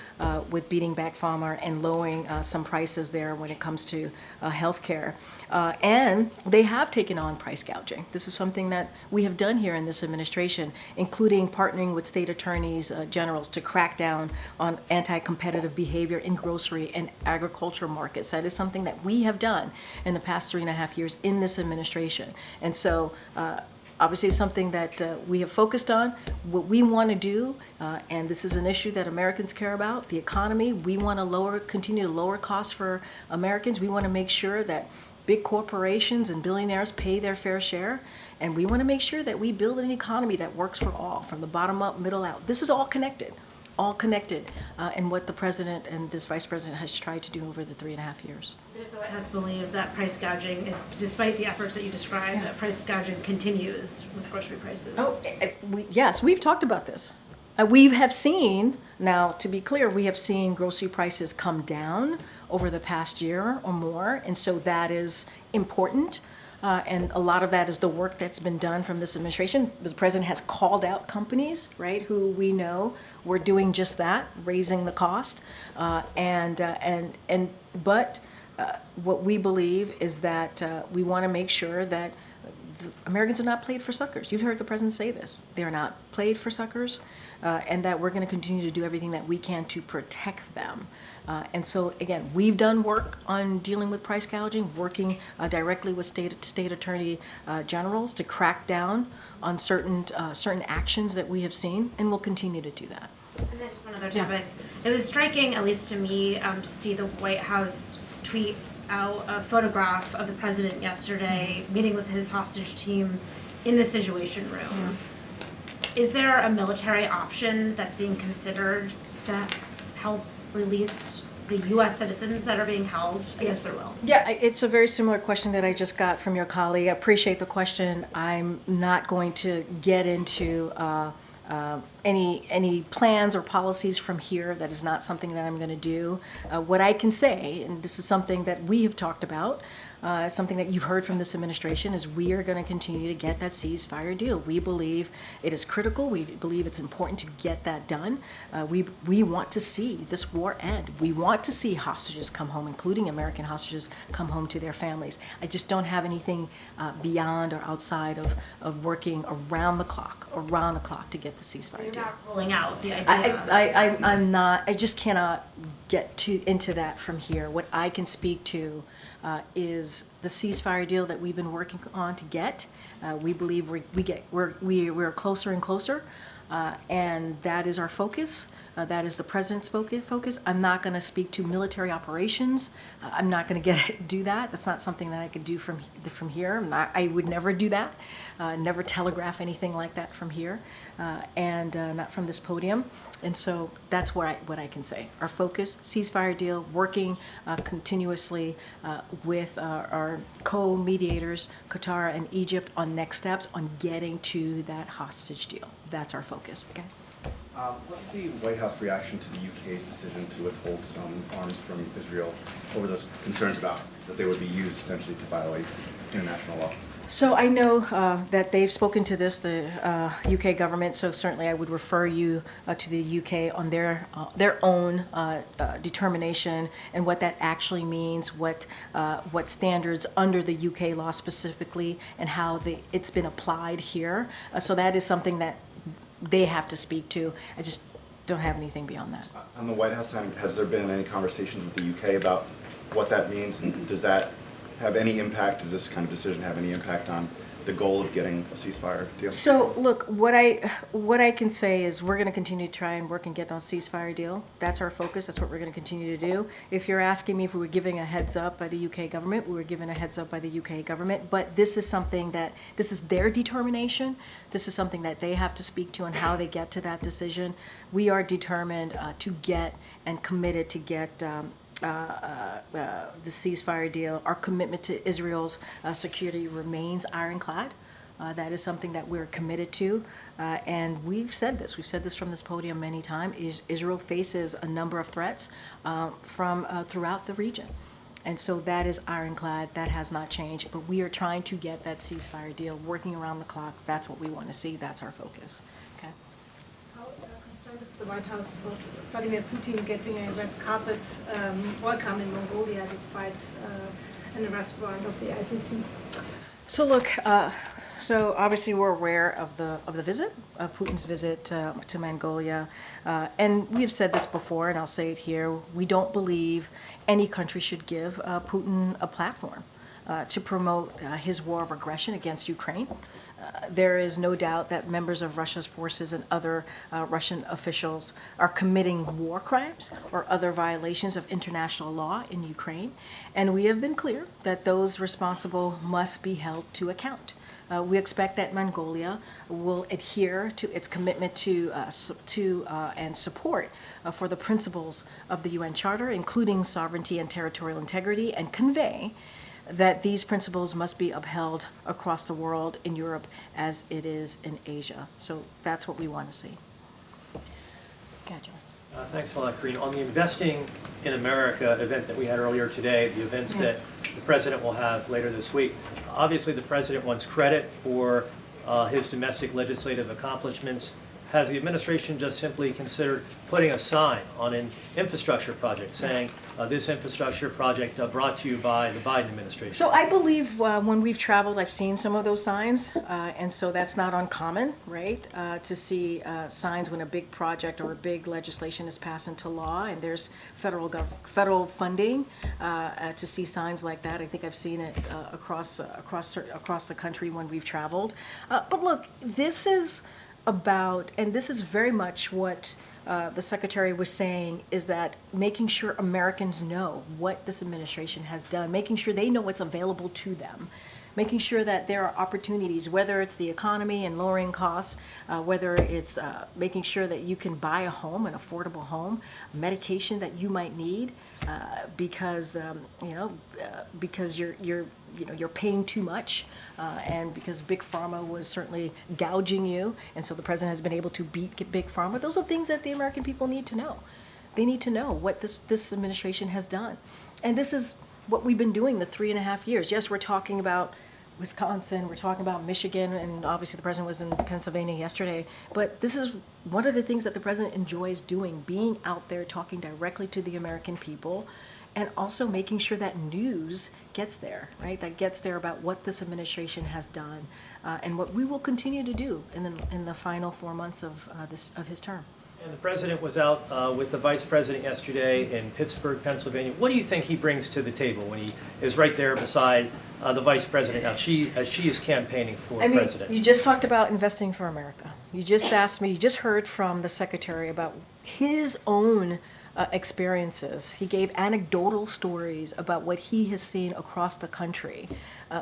with beating back pharma and lowering some prices there when it comes to health care. And they have taken on price gouging. This is something that we have done here in this administration, including partnering with state attorneys generals to crack down on anti-competitive behavior in grocery and agriculture markets. That is something that we have done in the past 3.5 years in this administration. And so obviously, it's something that we have focused on. What we want to do, and this is an issue that Americans care about, the economy. We want to continue to lower costs for Americans. We want to make sure that big corporations and billionaires pay their fair share. And we want to make sure that we build an economy that works for all, from the bottom up, middle out. This is all connected. And what the president and this vice president has tried to do over the 3.5 years. Does the White House believe that price gouging is, despite the efforts that you described, that price gouging continues with grocery prices? Yes, we've talked about this. We have seen, now to be clear, we have seen grocery prices come down over the past year or more, and so that is important. And a lot of that is the work that's been done from this administration. The president has called out companies, right, who we know were doing just that, raising the cost. But what we believe is that we want to make sure that Americans are not played for suckers. You've heard the president say this. They are not played for suckers, and that we're going to continue to do everything that we can to protect them. And so, again, we've done work on dealing with price gouging, working directly with state attorney generals to crack down on certain actions that we have seen, and we'll continue to do that. And then just one other topic. It was striking, at least to me, to see the White House tweet out a photograph of the president yesterday meeting with his hostage team in the Situation Room. Is there a military option that's being considered to help release the U.S. citizens that are being held against their will? Yeah, it's a very similar question that I just got from your colleague. I appreciate the question. I'm not going to get into any plans or policies from here. That is not something that I'm going to do. What I can say, and this is something that we have talked about, something that you've heard from this administration, is we are going to continue to get that ceasefire deal. We believe it is critical. We believe it's important to get that done. We want to see this war end. We want to see hostages come home, including American hostages, come home to their families. I just don't have anything beyond or outside of working around the clock to get the ceasefire You're deal. not rolling out the idea. I'm not. I just cannot get into that from here. What I can speak to is the ceasefire deal that we've been working on to get. We believe we're closer and closer, and that is our focus. That is the president's focus. I'm not going to speak to military operations. I'm not going to do that. That's not something that I could do from here. I would never do that. Never telegraph anything like that from here, and not from this podium. And so that's what I can say. Our focus, ceasefire deal, working continuously with our co-mediators, Qatar and Egypt, on next steps on getting to that hostage deal. That's our focus. Okay. What's the White House reaction to the UK's decision to withhold some arms from Israel over those concerns about that they would be used essentially to violate international law? So I know that they've spoken to this, the UK government, so certainly I would refer you to the UK on their own determination and what that actually means, what standards under the UK law specifically, and how it's been applied here. So that is something that they have to speak to. I just don't have anything beyond that. On the White House side, has there been any conversations with the UK about what that means, and does that have any impact? Does this kind of decision have any impact on the goal of getting a ceasefire deal? So look, what I can say is we're going to continue to try and work and get on a ceasefire deal. That's our focus. That's what we're going to continue to do. If you're asking me if we were giving a heads up by the UK government, we were given a heads up by the UK government. But this is something this is their determination. This is something that they have to speak to and how they get to that decision. We are determined to get and committed to get the ceasefire deal. Our commitment to Israel's security remains ironclad. That is something that we're committed to, and we've said this. We've said this from this podium many times. Israel faces a number of threats from throughout the region, and so that is ironclad. That has not changed. But we are trying to get that ceasefire deal working around the clock. That's what we want to see. That's our focus. Okay. How concerned is the White House for Vladimir Putin getting a red carpet welcome in Mongolia despite an arrest warrant of the ICC? So look, so obviously we're aware of the visit, of Putin's visit to Mongolia, and we have said this before, and I'll say it here. We don't believe any country should give Putin a platform to promote his war of aggression against Ukraine. There is no doubt that members of Russia's forces and other Russian officials are committing war crimes or other violations of international law in Ukraine. And we have been clear that those responsible must be held to account. We expect that Mongolia will adhere to its commitment to and support for the principles of the UN Charter, including sovereignty and territorial integrity, and convey that these principles must be upheld across the world, in Europe as it is in Asia. So that's what we want to see. Gotcha. Thanks a lot, Karine. On the Investing in America event that we had earlier today, the events that the President will have later this week, obviously the President wants credit for his domestic legislative accomplishments. Has the administration just simply considered putting a sign on an infrastructure project saying this infrastructure project brought to you by the Biden administration? So I believe when we've traveled, I've seen some of those signs, and so that's not uncommon, right? To see signs when a big project or a big legislation is passed into law, and there's federal funding. To see signs like that, I think I've seen it across the country when we've traveled. But look, this is about, and this is very much what the Secretary was saying, is that making sure Americans know what this administration has done, making sure they know what's available to them, making sure that there are opportunities, whether it's the economy and lowering costs, whether it's making sure that you can buy a home, an affordable home, medication that you might need, because because you're paying too much, and because Big Pharma was certainly gouging you, and so the president has been able to beat Big Pharma. Those are things that the American people need to know. They need to know what this administration has done, and this is what we've been doing the 3.5 years. Yes, we're talking about Wisconsin, we're talking about Michigan, and obviously the president was in Pennsylvania yesterday. But this is one of the things that the president enjoys doing, being out there talking directly to the American people, and also making sure that news gets there, right? That gets there about what this administration has done, and what we will continue to do in the final 4 months of his term. And the president was out with the vice president yesterday in Pittsburgh, Pennsylvania. What do you think he brings to the table when he is right there beside the vice president as she is campaigning for president? You just talked about investing for America. You just asked me, you just heard from the secretary about his own experiences. He gave anecdotal stories about what he has seen across the country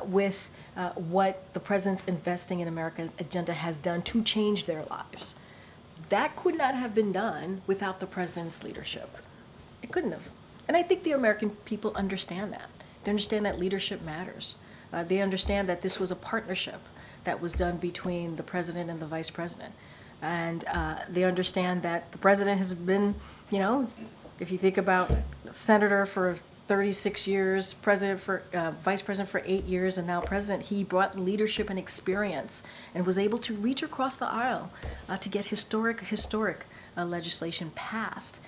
with what the president's Investing in America agenda has done to change their lives. That could not have been done without the president's leadership. It couldn't have. And I think the American people understand that. They understand that leadership matters. They understand that this was a partnership that was done between the president and the vice president. And they understand that the president has been, if you think about senator for 36 years, president for vice president for 8 years, and now president, he brought leadership and experience and was able to reach across the aisle to get historic legislation passed.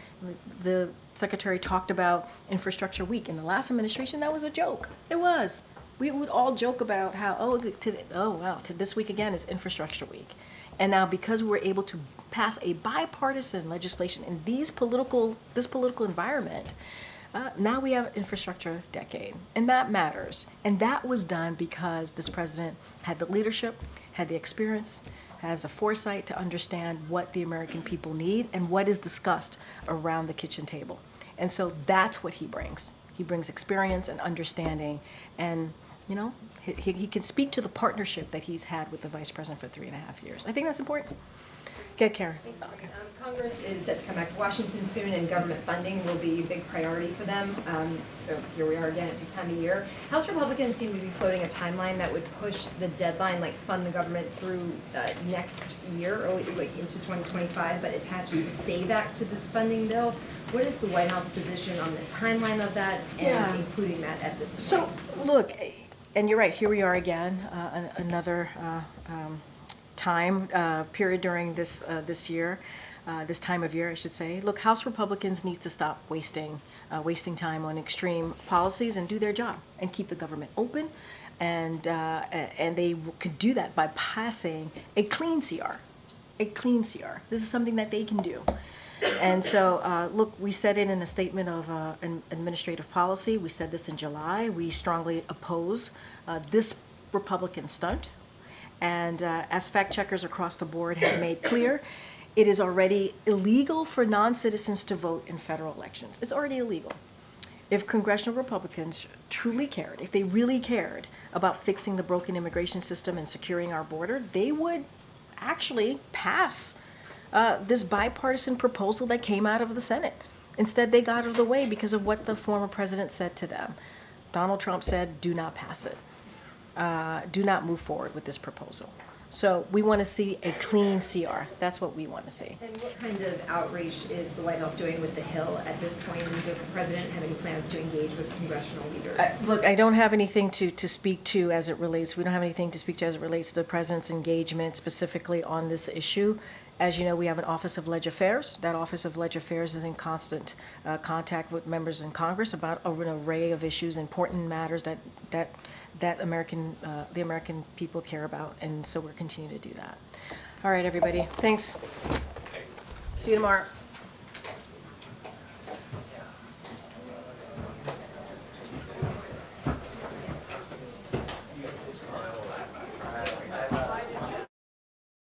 The secretary talked about Infrastructure Week. In the last administration, that was a joke. It was. We would all joke about how, to this week again is Infrastructure Week. And now because we're able to pass a bipartisan legislation in this political environment, now we have infrastructure decade, and that matters. And that was done because this president had the leadership, had the experience, has the foresight to understand what the American people need and what is discussed around the kitchen table. And so that's what he brings. He brings experience and understanding, and he can speak to the partnership that he's had with the vice president for 3.5 years. I think that's important. Get Karen. Thanks, Karine. Congress is set to come back to Washington soon, and government funding will be a big priority for them. So here we are again at this time of year. House Republicans seem to be floating a timeline that would push the deadline, like fund the government through next year, early into 2025, but attach the SAVE Act to this funding bill. What is the White House position on the timeline of that and including that at this point? So, look, and you're right, here we are again, another time period during this year, this time of year, I should say. Look, House Republicans need to stop wasting time on extreme policies and do their job and keep the government open, and they could do that by passing a clean CR. A clean CR. This is something that they can do. And so, look, we said it in a statement of an administrative policy. We said this in July. We strongly oppose this Republican stunt. And as fact checkers across the board have made clear, it is already illegal for non-citizens to vote in federal elections. It's already illegal. If congressional Republicans truly cared, if they really cared about fixing the broken immigration system and securing our border, they would actually pass this bipartisan proposal that came out of the Senate. Instead, they got out of the way because of what the former president said to them. Donald Trump said, do not pass it. Do not move forward with this proposal. So we want to see a clean CR. That's what we want to see. And what kind of outreach is the White House doing with the Hill at this point? And does the president have any plans to engage with congressional leaders? Look, I don't have anything to speak to as it relates. We don't have anything to speak to as it relates to the president's engagement specifically on this issue. As you know, we have an Office of Leg Affairs. That Office of Leg Affairs is in constant contact with members in Congress about an array of issues, important matters that the American people care about, and so we're continuing to do that. All right, everybody. Thanks. See you tomorrow.